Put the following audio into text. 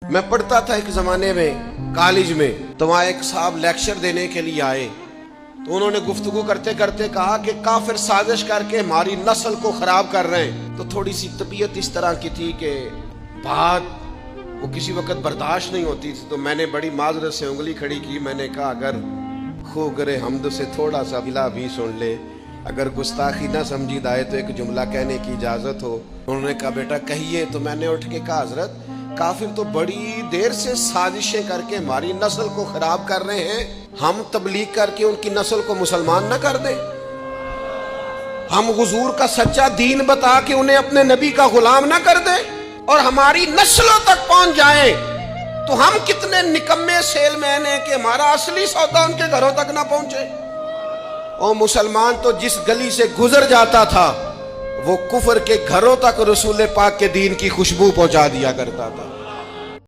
میں پڑھتا تھا ایک زمانے میں کالج میں، تو وہاں ایک صاحب لیکچر دینے کے لیے آئے، تو انہوں نے گفتگو کرتے کرتے کہا کہ کافر سازش کر کے ہماری نسل کو خراب کر رہے ہیں۔ تو تھوڑی سی طبیعت اس طرح کی تھی کہ بات وہ کسی وقت برداشت نہیں ہوتی تھی، تو میں نے بڑی معذرت سے انگلی کھڑی کی۔ میں نے کہا اگر خوگر حمد سے تھوڑا سا بلا بھی سن لے، اگر گستاخی نہ سمجھی دائے تو ایک جملہ کہنے کی اجازت ہو۔ انہوں نے کہا بیٹا کہیے۔ تو میں نے اٹھ کے کہا حضرت کافر تو بڑی دیر سے سازشیں کر کے ہماری نسل کو خراب کر رہے ہیں، ہم تبلیغ کر کے ان کی نسل کو مسلمان نہ کر دیں، ہم حضور کا سچا دین بتا کے انہیں اپنے نبی کا غلام نہ کر دیں اور ہماری نسلوں تک پہنچ جائیں، تو ہم کتنے نکمے سیل مین ہیں کہ ہمارا اصلی سودا ان کے گھروں تک نہ پہنچے۔ اور مسلمان تو جس گلی سے گزر جاتا تھا وہ کفر کے گھروں تک رسول پاک کے دین کی خوشبو پہنچا دیا کرتا تھا۔